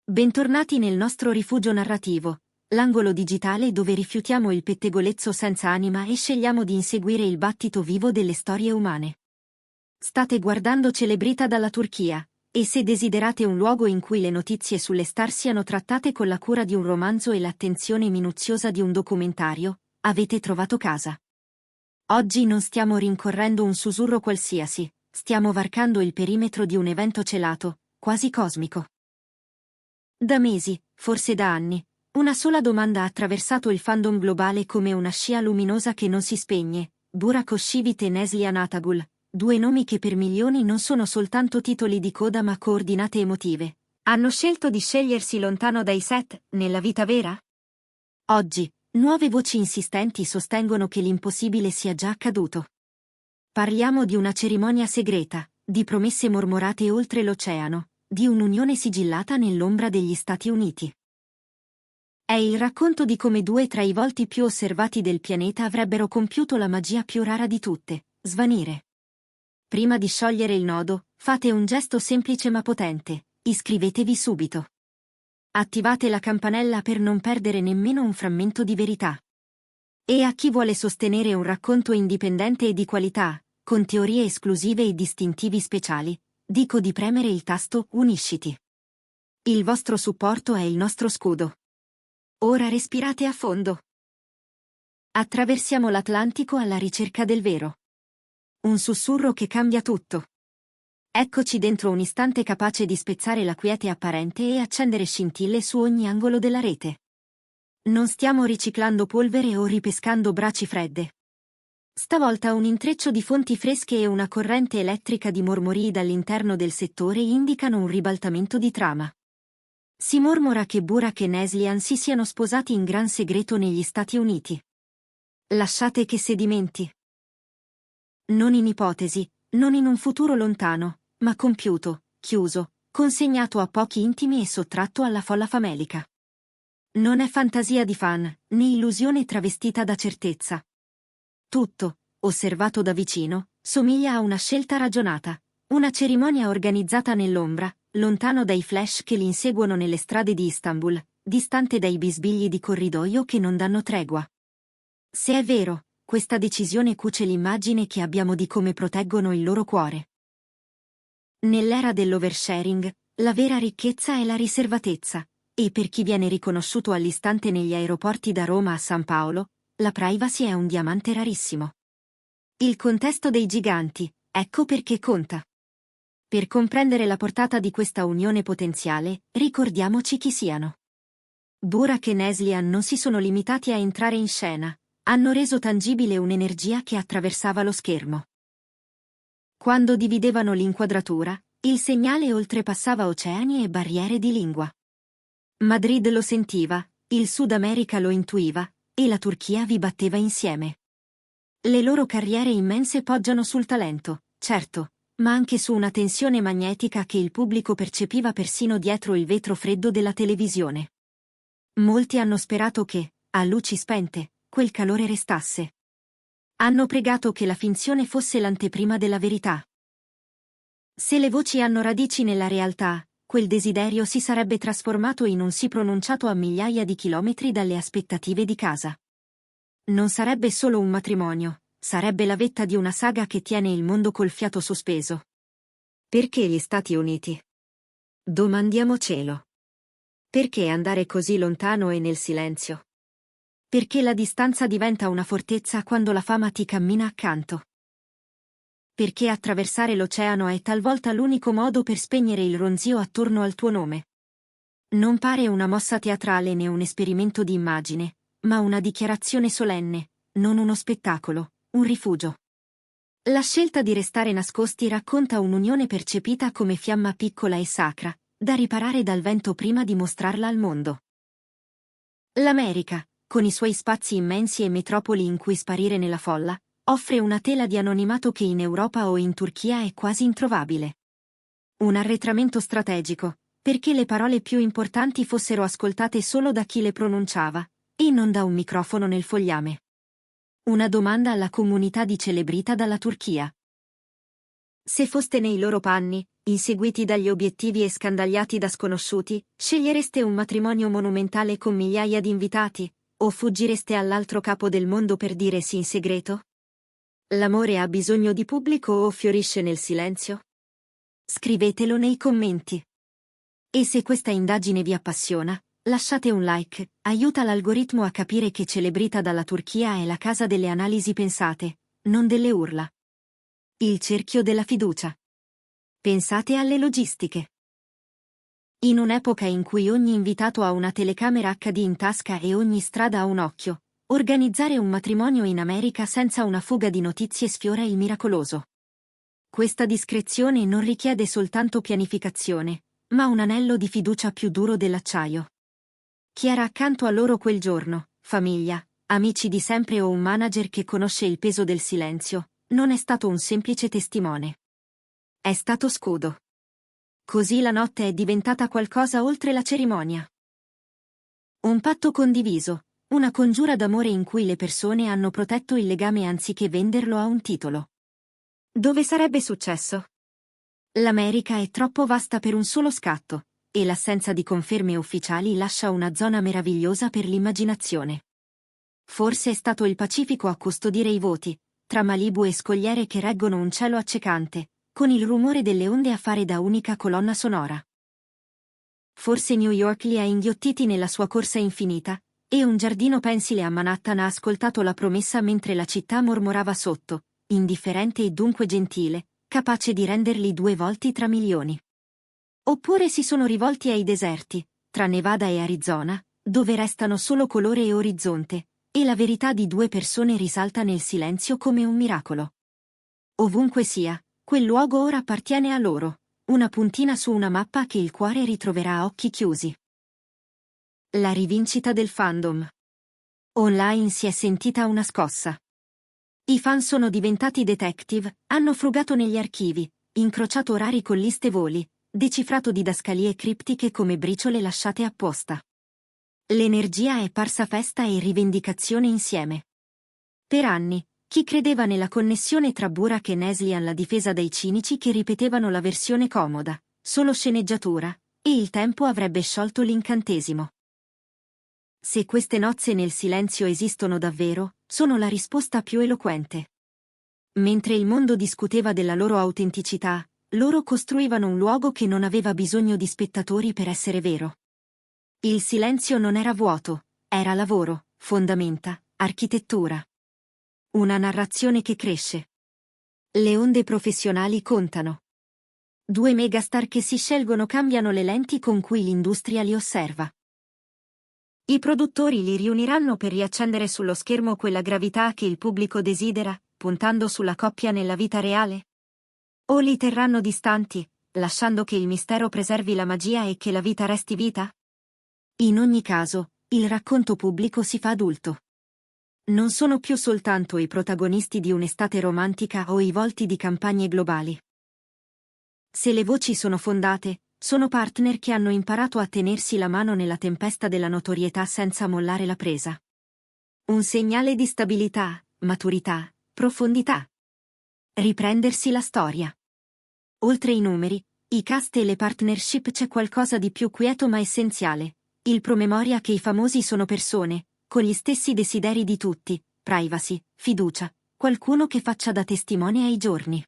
Bentornati nel nostro rifugio narrativo, l'angolo digitale dove rifiutiamo il pettegolezzo senza anima e scegliamo di inseguire il battito vivo delle storie umane. State guardando Celebrita dalla Turchia, e se desiderate un luogo in cui le notizie sulle star siano trattate con la cura di un romanzo e l'attenzione minuziosa di un documentario, avete trovato casa. Oggi non stiamo rincorrendo un sussurro qualsiasi, stiamo varcando il perimetro di un evento celato, quasi cosmico. Da mesi, forse da anni, una sola domanda ha attraversato il fandom globale come una scia luminosa che non si spegne: Burak Özçivit e Neslihan Atagul, due nomi che per milioni non sono soltanto titoli di coda ma coordinate emotive. Hanno scelto di scegliersi lontano dai set, nella vita vera? Oggi, nuove voci insistenti sostengono che l'impossibile sia già accaduto. Parliamo di una cerimonia segreta, di promesse mormorate oltre l'oceano, di un'unione sigillata nell'ombra degli Stati Uniti. È il racconto di come due tra i volti più osservati del pianeta avrebbero compiuto la magia più rara di tutte: svanire. Prima di sciogliere il nodo, fate un gesto semplice ma potente: iscrivetevi subito. Attivate la campanella per non perdere nemmeno un frammento di verità. E a chi vuole sostenere un racconto indipendente e di qualità, con teorie esclusive e distintivi speciali, dico di premere il tasto Unisciti. Il vostro supporto è il nostro scudo. Ora respirate a fondo. Attraversiamo l'Atlantico alla ricerca del vero. Un sussurro che cambia tutto. Eccoci dentro un istante capace di spezzare la quiete apparente e accendere scintille su ogni angolo della rete. Non stiamo riciclando polvere o ripescando braci fredde. Stavolta un intreccio di fonti fresche e una corrente elettrica di mormorii dall'interno del settore indicano un ribaltamento di trama. Si mormora che Burak e Neslihan si siano sposati in gran segreto negli Stati Uniti. Lasciate che sedimenti. Non in ipotesi, non in un futuro lontano, ma compiuto, chiuso, consegnato a pochi intimi e sottratto alla folla famelica. Non è fantasia di fan, né illusione travestita da certezza. Tutto, osservato da vicino, somiglia a una scelta ragionata, una cerimonia organizzata nell'ombra, lontano dai flash che li inseguono nelle strade di Istanbul, distante dai bisbigli di corridoio che non danno tregua. Se è vero, questa decisione cuce l'immagine che abbiamo di come proteggono il loro cuore. Nell'era dell'oversharing, la vera ricchezza è la riservatezza, e per chi viene riconosciuto all'istante negli aeroporti da Roma a San Paolo, la privacy è un diamante rarissimo. Il contesto dei giganti, ecco perché conta. Per comprendere la portata di questa unione potenziale, ricordiamoci chi siano. Burak e Neslihan non si sono limitati a entrare in scena, hanno reso tangibile un'energia che attraversava lo schermo. Quando dividevano l'inquadratura, il segnale oltrepassava oceani e barriere di lingua. Madrid lo sentiva, il Sud America lo intuiva, e la Turchia vi batteva insieme. Le loro carriere immense poggiano sul talento, certo, ma anche su una tensione magnetica che il pubblico percepiva persino dietro il vetro freddo della televisione. Molti hanno sperato che, a luci spente, quel calore restasse. Hanno pregato che la finzione fosse l'anteprima della verità. Se le voci hanno radici nella realtà, quel desiderio si sarebbe trasformato in un sì pronunciato a migliaia di chilometri dalle aspettative di casa. Non sarebbe solo un matrimonio, sarebbe la vetta di una saga che tiene il mondo col fiato sospeso. Perché gli Stati Uniti? Domandiamocelo. Perché andare così lontano e nel silenzio? Perché la distanza diventa una fortezza quando la fama ti cammina accanto? Perché attraversare l'oceano è talvolta l'unico modo per spegnere il ronzio attorno al tuo nome. Non pare una mossa teatrale né un esperimento di immagine, ma una dichiarazione solenne, non uno spettacolo, un rifugio. La scelta di restare nascosti racconta un'unione percepita come fiamma piccola e sacra, da riparare dal vento prima di mostrarla al mondo. L'America, con i suoi spazi immensi e metropoli in cui sparire nella folla, offre una tela di anonimato che in Europa o in Turchia è quasi introvabile. Un arretramento strategico, perché le parole più importanti fossero ascoltate solo da chi le pronunciava, e non da un microfono nel fogliame. Una domanda alla comunità di Celebrita dalla Turchia. Se foste nei loro panni, inseguiti dagli obiettivi e scandagliati da sconosciuti, scegliereste un matrimonio monumentale con migliaia di invitati, o fuggireste all'altro capo del mondo per dire sì in segreto? L'amore ha bisogno di pubblico o fiorisce nel silenzio? Scrivetelo nei commenti. E se questa indagine vi appassiona, lasciate un like, aiuta l'algoritmo a capire che Celebrita dalla Turchia è la casa delle analisi pensate, non delle urla. Il cerchio della fiducia. Pensate alle logistiche. In un'epoca in cui ogni invitato ha una telecamera HD in tasca e ogni strada ha un occhio, organizzare un matrimonio in America senza una fuga di notizie sfiora il miracoloso. Questa discrezione non richiede soltanto pianificazione, ma un anello di fiducia più duro dell'acciaio. Chi era accanto a loro quel giorno, famiglia, amici di sempre o un manager che conosce il peso del silenzio, non è stato un semplice testimone. È stato scudo. Così la notte è diventata qualcosa oltre la cerimonia. Un patto condiviso, una congiura d'amore in cui le persone hanno protetto il legame anziché venderlo a un titolo. Dove sarebbe successo? L'America è troppo vasta per un solo scatto, e l'assenza di conferme ufficiali lascia una zona meravigliosa per l'immaginazione. Forse è stato il Pacifico a custodire i voti, tra Malibu e scogliere che reggono un cielo accecante, con il rumore delle onde a fare da unica colonna sonora. Forse New York li ha inghiottiti nella sua corsa infinita, e un giardino pensile a Manhattan ha ascoltato la promessa mentre la città mormorava sotto, indifferente e dunque gentile, capace di renderli 2 volte tra milioni. Oppure si sono rivolti ai deserti, tra Nevada e Arizona, dove restano solo colore e orizzonte, e la verità di 2 persone risalta nel silenzio come un miracolo. Ovunque sia, quel luogo ora appartiene a loro, una puntina su una mappa che il cuore ritroverà a occhi chiusi. La rivincita del fandom. Online si è sentita una scossa. I fan sono diventati detective, hanno frugato negli archivi, incrociato orari con liste voli, decifrato didascalie criptiche come briciole lasciate apposta. L'energia è parsa festa e rivendicazione insieme. Per anni, chi credeva nella connessione tra Burak e Neslihan la difesa dai cinici che ripetevano la versione comoda, solo sceneggiatura, e il tempo avrebbe sciolto l'incantesimo. Se queste nozze nel silenzio esistono davvero, sono la risposta più eloquente. Mentre il mondo discuteva della loro autenticità, loro costruivano un luogo che non aveva bisogno di spettatori per essere vero. Il silenzio non era vuoto, era lavoro, fondamenta, architettura. Una narrazione che cresce. Le onde professionali contano. 2 megastar che si scelgono cambiano le lenti con cui l'industria li osserva. I produttori li riuniranno per riaccendere sullo schermo quella gravità che il pubblico desidera, puntando sulla coppia nella vita reale? O li terranno distanti, lasciando che il mistero preservi la magia e che la vita resti vita? In ogni caso, il racconto pubblico si fa adulto. Non sono più soltanto i protagonisti di un'estate romantica o i volti di campagne globali. Se le voci sono fondate, sono partner che hanno imparato a tenersi la mano nella tempesta della notorietà senza mollare la presa. Un segnale di stabilità, maturità, profondità. Riprendersi la storia. Oltre i numeri, i cast e le partnership c'è qualcosa di più quieto ma essenziale, il promemoria che i famosi sono persone, con gli stessi desideri di tutti, privacy, fiducia, qualcuno che faccia da testimone ai giorni.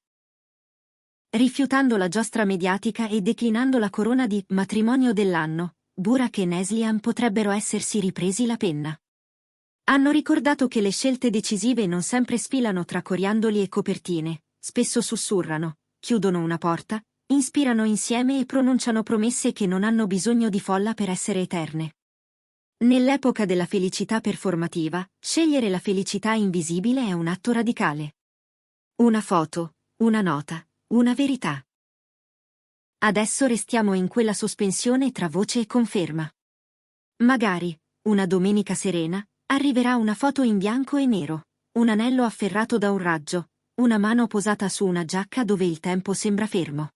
Rifiutando la giostra mediatica e declinando la corona di matrimonio dell'anno, Burak e Neslihan potrebbero essersi ripresi la penna. Hanno ricordato che le scelte decisive non sempre sfilano tra coriandoli e copertine, spesso sussurrano, chiudono una porta, inspirano insieme e pronunciano promesse che non hanno bisogno di folla per essere eterne. Nell'epoca della felicità performativa, scegliere la felicità invisibile è un atto radicale. Una foto, una nota, una verità. Adesso restiamo in quella sospensione tra voce e conferma. Magari, una domenica serena, arriverà una foto in bianco e nero, un anello afferrato da un raggio, una mano posata su una giacca dove il tempo sembra fermo.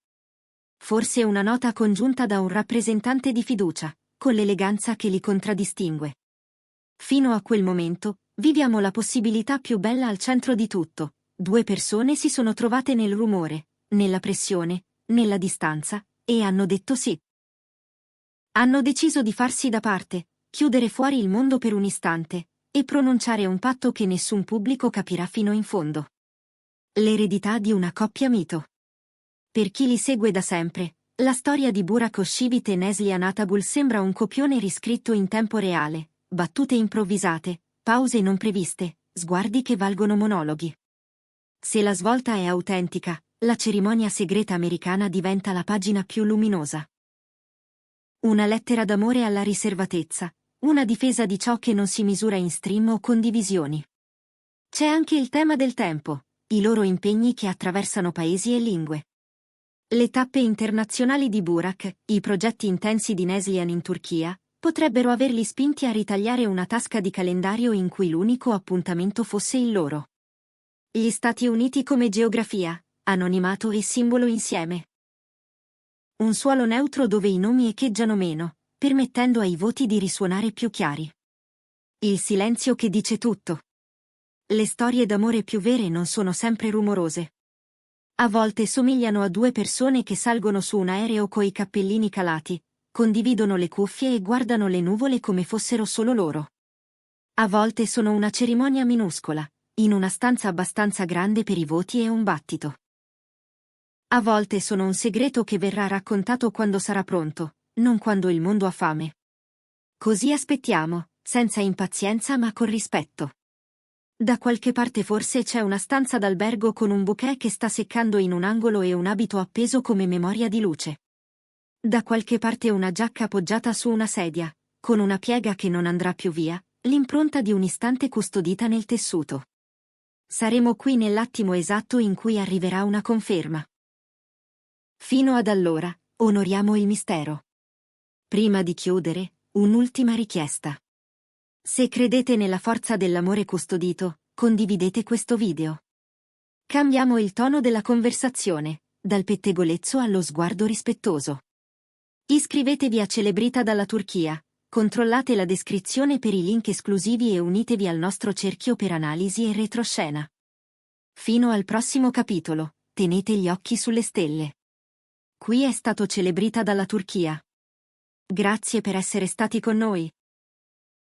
Forse una nota congiunta da un rappresentante di fiducia, con l'eleganza che li contraddistingue. Fino a quel momento, viviamo la possibilità più bella al centro di tutto. 2 persone si sono trovate nel rumore, nella pressione, nella distanza, e hanno detto sì. Hanno deciso di farsi da parte, chiudere fuori il mondo per un istante, e pronunciare un patto che nessun pubblico capirà fino in fondo. L'eredità di una coppia mito. Per chi li segue da sempre, la storia di Burak Özçivit e Neslihan Atagul sembra un copione riscritto in tempo reale, battute improvvisate, pause non previste, sguardi che valgono monologhi. Se la svolta è autentica, la cerimonia segreta americana diventa la pagina più luminosa. Una lettera d'amore alla riservatezza, una difesa di ciò che non si misura in stream o condivisioni. C'è anche il tema del tempo, i loro impegni che attraversano paesi e lingue. Le tappe internazionali di Burak, i progetti intensi di Neslihan in Turchia, potrebbero averli spinti a ritagliare una tasca di calendario in cui l'unico appuntamento fosse il loro. Gli Stati Uniti come geografia, anonimato e simbolo insieme. Un suolo neutro dove i nomi echeggiano meno, permettendo ai voti di risuonare più chiari. Il silenzio che dice tutto. Le storie d'amore più vere non sono sempre rumorose. A volte somigliano a due persone che salgono su un aereo coi cappellini calati, condividono le cuffie e guardano le nuvole come fossero solo loro. A volte sono una cerimonia minuscola, in una stanza abbastanza grande per i voti e un battito. A volte sono un segreto che verrà raccontato quando sarà pronto, non quando il mondo ha fame. Così aspettiamo, senza impazienza ma con rispetto. Da qualche parte forse c'è una stanza d'albergo con un bouquet che sta seccando in un angolo e un abito appeso come memoria di luce. Da qualche parte una giacca appoggiata su una sedia, con una piega che non andrà più via, l'impronta di un istante custodita nel tessuto. Saremo qui nell'attimo esatto in cui arriverà una conferma. Fino ad allora, onoriamo il mistero. Prima di chiudere, un'ultima richiesta. Se credete nella forza dell'amore custodito, condividete questo video. Cambiamo il tono della conversazione, dal pettegolezzo allo sguardo rispettoso. Iscrivetevi a Celebrita dalla Turchia, controllate la descrizione per i link esclusivi e unitevi al nostro cerchio per analisi e retroscena. Fino al prossimo capitolo, tenete gli occhi sulle stelle. Qui è stato Celebrita dalla Turchia. Grazie per essere stati con noi.